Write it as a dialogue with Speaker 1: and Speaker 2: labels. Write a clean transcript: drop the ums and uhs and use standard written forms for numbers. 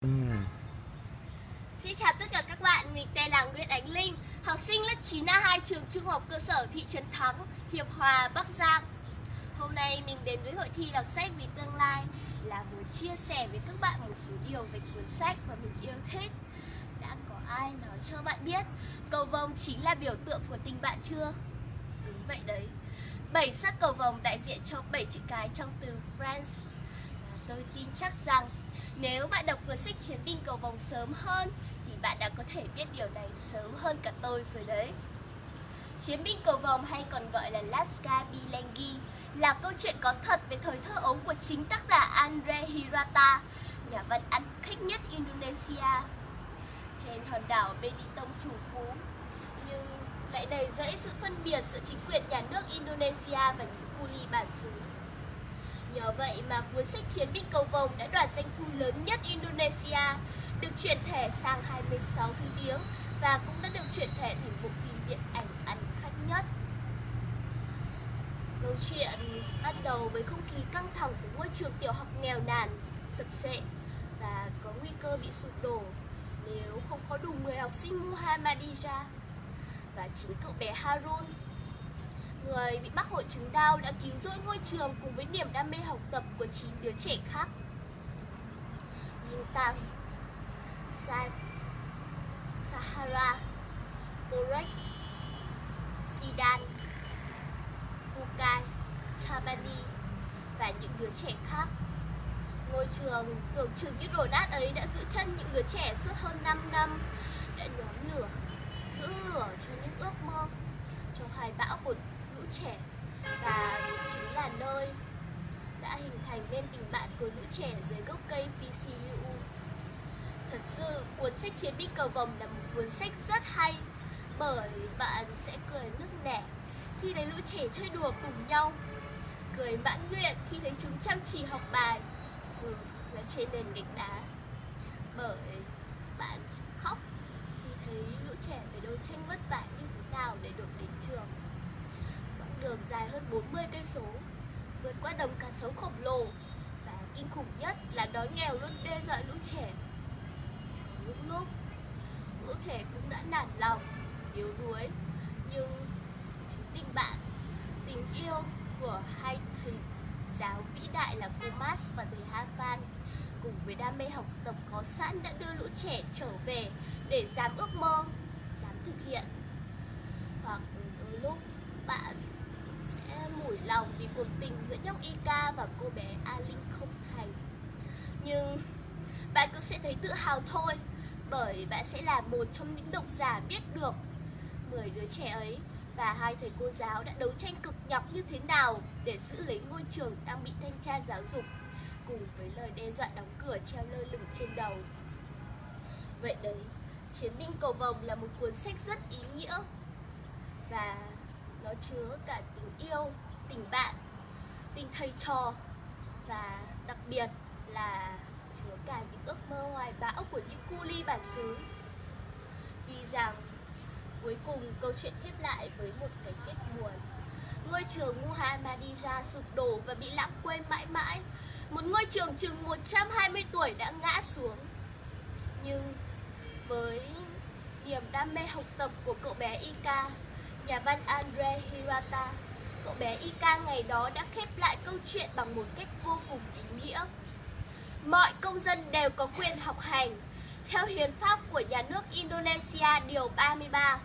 Speaker 1: Ừm,
Speaker 2: Xin chào tất cả các bạn, mình tên là Nguyễn Ánh Linh, học sinh lớp 9A2 trường Trung học cơ sở thị trấn Thắng, Hiệp Hòa, Bắc Giang. Hôm nay mình đến với hội thi đọc sách vì tương lai là muốn chia sẻ với các bạn một số điều về cuốn sách mà mình yêu thích. Đã có ai nói cho bạn biết cầu vồng chính là biểu tượng của tình bạn chưa? Đúng vậy đấy. 7 sắc cầu vồng đại diện cho 7 chữ cái trong từ Friends. Và tôi tin chắc rằng nếu bạn đọc cuốn sách Chiến binh cầu vồng sớm hơn thì bạn đã có thể biết điều này sớm hơn cả tôi rồi đấy. Chiến binh cầu vồng hay còn gọi là Laska Bilengi là câu chuyện có thật về thời thơ ấu của chính tác giả Andre Hirata, nhà văn ăn khách nhất Indonesia. Trên hòn đảo Belitung trù phú, nhưng lại đầy rẫy sự phân biệt giữa chính quyền nhà nước Indonesia và những culi bản xứ. Nhờ vậy mà cuốn sách Chiến binh cầu vồng đã đoạt doanh thu lớn nhất Indonesia, được chuyển thể sang 26 thứ tiếng và cũng đã được chuyển thể thành bộ phim điện ảnh ăn khách nhất. Câu chuyện bắt đầu với không khí căng thẳng của ngôi trường tiểu học nghèo nàn, sập xệ và có nguy cơ bị sụp đổ nếu không có đủ 10 học sinh Muhammadiyah. Và chính cậu bé Harun, người bị mắc hội chứng đau, đã cứu rỗi ngôi trường cùng với niềm đam mê học tập của 9 đứa trẻ khác. Yintang, Sahara, Borek, Sidan, Pukai, Chabani và những đứa trẻ khác. Ngôi trường tưởng chừng như đổ nát ấy đã giữ chân những đứa trẻ suốt hơn 5 năm, đã nhóm lửa, giữ lửa cho những ước mơ, cho hoài bão của lũ trẻ, và chính là nơi đã hình thành nên tình bạn của lũ trẻ dưới gốc cây Phisiliu. Thật sự, cuốn sách Chiến binh cầu vồng là một cuốn sách rất hay, bởi bạn sẽ cười nức nẻ khi thấy lũ trẻ chơi đùa cùng nhau, cười mãn nguyện khi thấy chúng chăm chỉ học bài dù là trên nền gạch đá, bởi bạn sẽ khóc khi thấy lũ trẻ phải đấu tranh vất vả như thế nào để được đến trường. Quãng đường dài hơn 40 cây số, vượt qua đồng cá sấu khổng lồ, và kinh khủng nhất là đói nghèo luôn đe dọa lũ trẻ. Có những lúc lũ trẻ cũng đã nản lòng, yếu đuối, nhưng chính tình bạn, tình yêu của hai thầy giáo vĩ đại là cô Mas và thầy Havan, cùng với đam mê học tập có sẵn, đã đưa lũ trẻ trở về để dám ước mơ, dám thực hiện. Hoặc đôi lúc bạn sẽ mủi lòng vì cuộc tình giữa nhóc Ika và cô bé A Linh không thành, nhưng bạn cũng sẽ thấy tự hào thôi, bởi bạn sẽ là một trong những độc giả biết được 10 đứa trẻ ấy và hai thầy cô giáo đã đấu tranh cực nhọc như thế nào để giữ lấy ngôi trường đang bị thanh tra giáo dục, cùng với lời đe dọa đóng cửa treo lơ lửng trên đầu. Vậy đấy, Chiến binh cầu vồng là một cuốn sách rất ý nghĩa, và nó chứa cả tình yêu, tình bạn, tình thầy trò, và đặc biệt là chứa cả những ước mơ hoài bão của những cu li bản xứ. Vì rằng cuối cùng câu chuyện khép lại với một cái kết buồn. Ngôi trường Muhammadiyah sụp đổ và bị lãng quên mãi mãi. Một ngôi trường chừng 120 tuổi đã ngã xuống. Nhưng với niềm đam mê học tập của cậu bé Ika, nhà văn Andre Hirata, cậu bé Ika ngày đó đã khép lại câu chuyện bằng một cách vô cùng ý nghĩa. Mọi công dân đều có quyền học hành theo hiến pháp của nhà nước Indonesia điều 33.